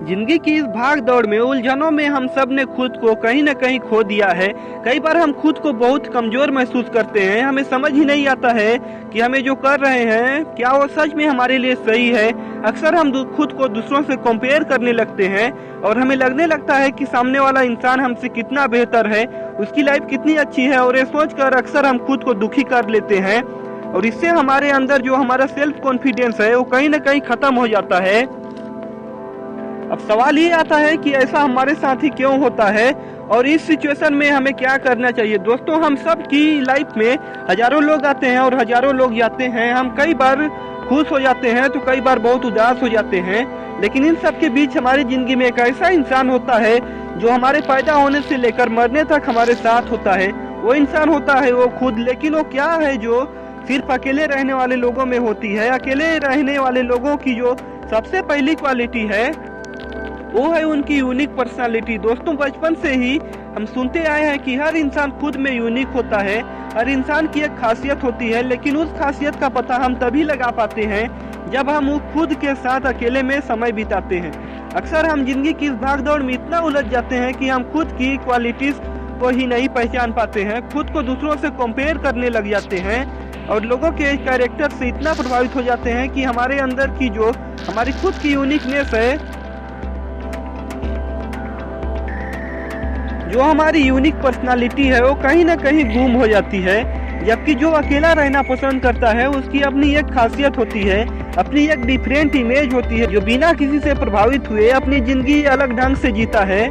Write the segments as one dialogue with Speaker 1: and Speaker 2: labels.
Speaker 1: जिंदगी की इस भाग दौड़ में उलझनों में हम सब ने खुद को कहीं न कहीं खो दिया है। कई बार हम खुद को बहुत कमजोर महसूस करते हैं। हमें समझ ही नहीं आता है कि हमें जो कर रहे हैं क्या वो सच में हमारे लिए सही है। अक्सर हम खुद को दूसरों से कंपेयर करने लगते हैं और हमें लगने लगता है कि सामने वाला इंसान हमसे कितना बेहतर है, उसकी लाइफ कितनी अच्छी है, और ये सोचकर अक्सर हम खुद को दुखी कर लेते हैं और इससे हमारे अंदर जो हमारा सेल्फ कॉन्फिडेंस है वो कहीं न कहीं खत्म हो जाता है। अब सवाल ये आता है कि ऐसा हमारे साथ ही क्यों होता है और इस सिचुएशन में हमें क्या करना चाहिए। दोस्तों, हम सब की लाइफ में हजारों लोग आते हैं और हजारों लोग जाते हैं। हम कई बार खुश हो जाते हैं तो कई बार बहुत उदास हो जाते हैं, लेकिन इन सब के बीच हमारी जिंदगी में एक ऐसा इंसान होता है जो हमारे पैदा होने से लेकर मरने तक हमारे साथ होता है। वो इंसान होता है वो खुद। लेकिन वो क्या है जो सिर्फ अकेले रहने वाले लोगों में होती है। अकेले रहने वाले लोगों की जो सबसे पहली क्वालिटी है वो है उनकी यूनिक पर्सनालिटी। दोस्तों, बचपन से ही हम सुनते आए हैं कि हर इंसान खुद में यूनिक होता है। हर इंसान की एक खासियत होती है, लेकिन उस खासियत का पता हम तभी लगा पाते हैं जब हम वो खुद के साथ अकेले में समय बिताते हैं। अक्सर हम जिंदगी की इस भागदौड़ में इतना उलझ जाते हैं कि हम खुद की क्वालिटीज को ही नहीं पहचान पाते हैं। खुद को दूसरों से कंपेयर करने लग जाते हैं और लोगों के कैरेक्टर से इतना प्रभावित हो जाते हैं कि हमारे अंदर की जो हमारी खुद की यूनिकनेस है, जो हमारी यूनिक पर्सनालिटी है, वो कहीं ना कहीं गुम हो जाती है। जबकि जो अकेला रहना पसंद करता है उसकी अपनी एक खासियत होती है, अपनी एक डिफरेंट इमेज होती है, जो बिना किसी से प्रभावित हुए अपनी जिंदगी अलग ढंग से जीता है।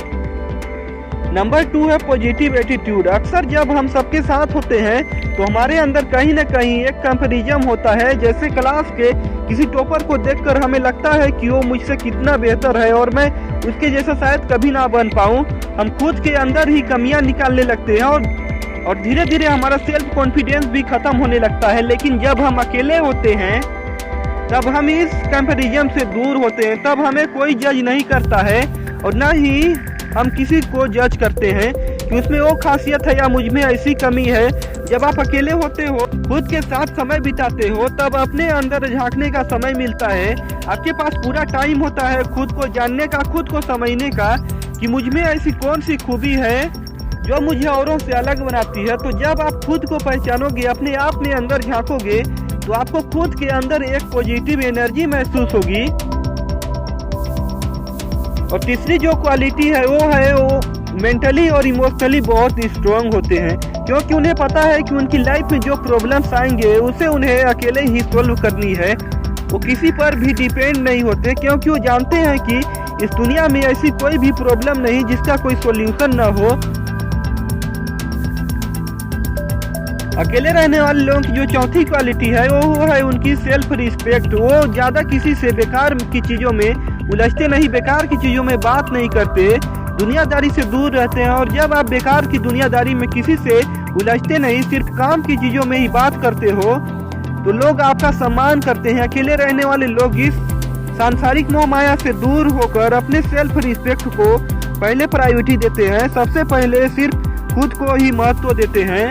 Speaker 1: नंबर 2 है पॉजिटिव एटीट्यूड। अक्सर जब हम सबके साथ होते हैं तो हमारे अंदर कहीं ना कहीं एक कंपैरिजन होता है। जैसे क्लास के किसी टॉपर को देखकर हमें लगता है कि वो मुझसे कितना बेहतर है और मैं उसके जैसा शायद कभी ना बन पाऊं। हम खुद के अंदर ही कमियां निकालने लगते हैं और धीरे धीरे हमारा सेल्फ कॉन्फिडेंस भी खत्म होने लगता है। लेकिन जब हम अकेले होते हैं तब हम इस कंपैरिजन से दूर होते हैं। तब हमें कोई जज नहीं करता है और न ही हम किसी को जज करते हैं कि उसमें वो खासियत है या मुझ में ऐसी कमी है। जब आप अकेले होते हो, खुद के साथ समय बिताते हो, तब अपने अंदर झांकने का समय मिलता है। आपके पास पूरा टाइम होता है खुद को जानने का, खुद को समझने का कि मुझ में ऐसी कौन सी खूबी है जो मुझे औरों से अलग बनाती है। तो जब आप खुद को पहचानोगे, अपने आप में अंदर झांकोगे, तो आपको खुद के अंदर एक पॉजिटिव एनर्जी महसूस होगी। और तीसरी जो क्वालिटी है वो मेंटली और इमोशनली बहुत स्ट्रांग होते हैं, क्योंकि उन्हें पता है कि उनकी लाइफ में जो प्रॉब्लम्स आएंगे उसे उन्हें अकेले ही सॉल्व करनी है। वो किसी पर भी डिपेंड नहीं होते, क्योंकि वो जानते हैं कि इस दुनिया में ऐसी कोई भी प्रॉब्लम नहीं जिसका कोई सॉल्यूशन ना हो। अकेले रहने वाले लोगों की जो चौथी क्वालिटी है वो है उनकी सेल्फ रिस्पेक्ट। वो ज्यादा किसी से बेकार की चीजों में उलझते नहीं, बेकार की चीजों में बात नहीं करते, दुनियादारी से दूर रहते हैं। और जब आप बेकार की दुनियादारी में किसी से उलझते नहीं, सिर्फ काम की चीजों में ही बात करते हो, तो लोग आपका सम्मान करते हैं। अकेले रहने वाले लोग इस सांसारिक मोह माया से दूर होकर अपने सेल्फ रिस्पेक्ट को पहले प्रायोरिटी देते हैं। सबसे पहले सिर्फ खुद को ही महत्व देते हैं।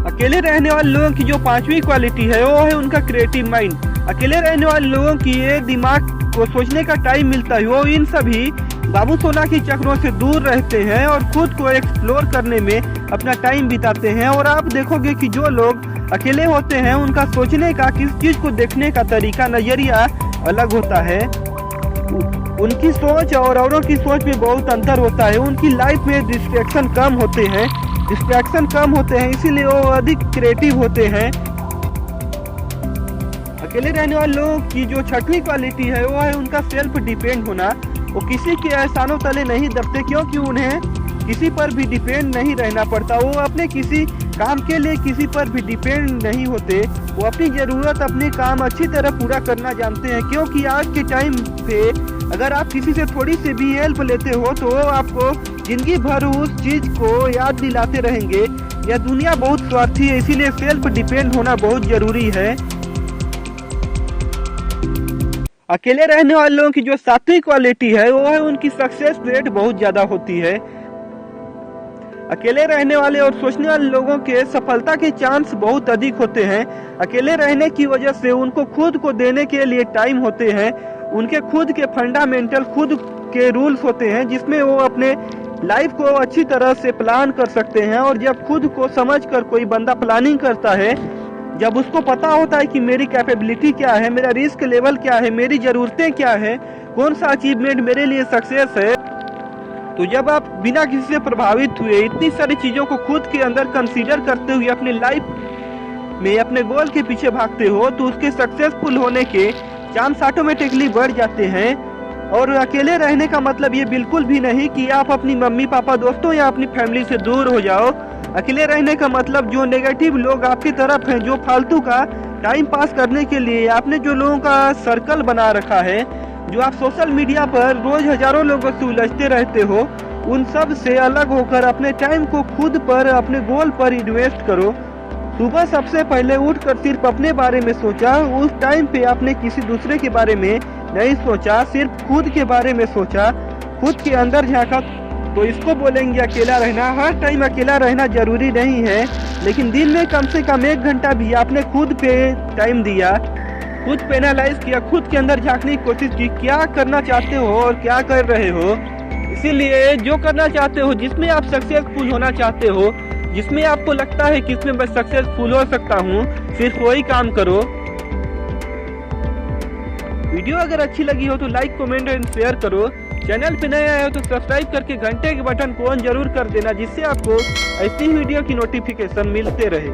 Speaker 1: अकेले रहने वाले लोगों की जो पांचवी क्वालिटी है वो है उनका क्रिएटिव माइंड। अकेले रहने वाले लोगों की ये दिमाग को सोचने का टाइम मिलता है। वो इन सभी बाबू सोना की चक्रों से दूर रहते हैं और खुद को एक्सप्लोर करने में अपना टाइम बिताते हैं। और आप देखोगे कि जो लोग अकेले होते हैं उनका सोचने का, किस चीज को देखने का तरीका, नजरिया अलग होता है। उनकी सोच और औरों की सोच में बहुत अंतर होता है। उनकी लाइफ में डिस्ट्रैक्शन कम होते हैं, इसीलिए वो अधिक क्रिएटिव होते हैं। अकेले रहने वाले लोगों की जो छठवीं क्वालिटी है वो है उनका सेल्फ डिपेंड होना। वो किसी के एहसानों तले नहीं दबते, क्योंकि उन्हें किसी पर भी डिपेंड नहीं रहना पड़ता। वो अपने किसी काम के लिए किसी पर भी डिपेंड नहीं होते। वो अपनी ज़रूरत, अपने काम अच्छी तरह पूरा करना जानते हैं, क्योंकि आज के टाइम पे अगर आप किसी से थोड़ी सी भी हेल्प लेते हो तो वो आपको जिंदगी भर उस चीज को याद दिलाते रहेंगे। यह दुनिया बहुत स्वार्थी है, इसीलिए सेल्फ डिपेंड होना बहुत जरूरी है। अकेले रहने वाले लोगों की जो सातवीं क्वालिटी है वो है उनकी सक्सेस रेट बहुत ज्यादा होती है। अकेले रहने वाले और सोचने वाले लोगों के सफलता के चांस बहुत अधिक होते हैं। अकेले रहने की वजह से उनको खुद को देने के लिए टाइम होते हैं, उनके खुद के फंडामेंटल खुद के रूल्स होते हैं जिसमें वो अपने लाइफ को अच्छी तरह से प्लान कर सकते हैं। और जब खुद को समझकर कोई बंदा प्लानिंग करता है, जब उसको पता होता है कि मेरी कैपेबिलिटी क्या है, मेरा रिस्क लेवल क्या है, मेरी ज़रूरतें क्या है, कौन सा अचीवमेंट मेरे लिए सक्सेस है, तो जब आप बिना किसी से प्रभावित हुए इतनी सारी चीज़ों को खुद के अंदर कंसीडर करते हुए अपने लाइफ में अपने गोल के पीछे भागते हो, तो उसके सक्सेसफुल होने के चांस ऑटोमेटिकली बढ़ जाते हैं। और अकेले रहने का मतलब ये बिल्कुल भी नहीं कि आप अपनी मम्मी पापा दोस्तों या अपनी फैमिली से दूर हो जाओ। अकेले रहने का मतलब जो नेगेटिव लोग आपकी तरफ हैं, जो फालतू का टाइम पास करने के लिए आपने जो लोगों का सर्कल बना रखा है, जो आप सोशल मीडिया पर रोज हजारों लोगों से उलझते रहते हो, उन सब से अलग होकर अपने टाइम को खुद पर, अपने गोल पर इन्वेस्ट करो। सुबह सबसे पहले उठकर सिर्फ अपने बारे में सोचा, उस टाइम पे आपने किसी दूसरे के बारे में नहीं सोचा, सिर्फ खुद के बारे में सोचा, खुद के अंदर झांका। तो इसको बोलेंगे अकेला रहना। हर टाइम अकेला रहना जरूरी नहीं है, लेकिन दिन में कम से कम 1 घंटा भी आपने खुद पे टाइम दिया, खुद पे एनालाइज किया, खुद के अंदर झांकने की कोशिश की, क्या करना चाहते हो और क्या कर रहे हो। इसीलिए जो करना चाहते हो, जिसमें आप सक्सेसफुल होना चाहते हो, जिसमें आपको लगता है कि इसमें मैं सक्सेसफुल हो सकता हूँ, सिर्फ वही काम करो। वीडियो अगर अच्छी लगी हो तो लाइक, कमेंट एंड शेयर करो। चैनल पे नए आए हो तो सब्सक्राइब करके घंटे के बटन को ऑन जरूर कर देना, जिससे आपको ऐसी वीडियो की नोटिफिकेशन मिलते रहे।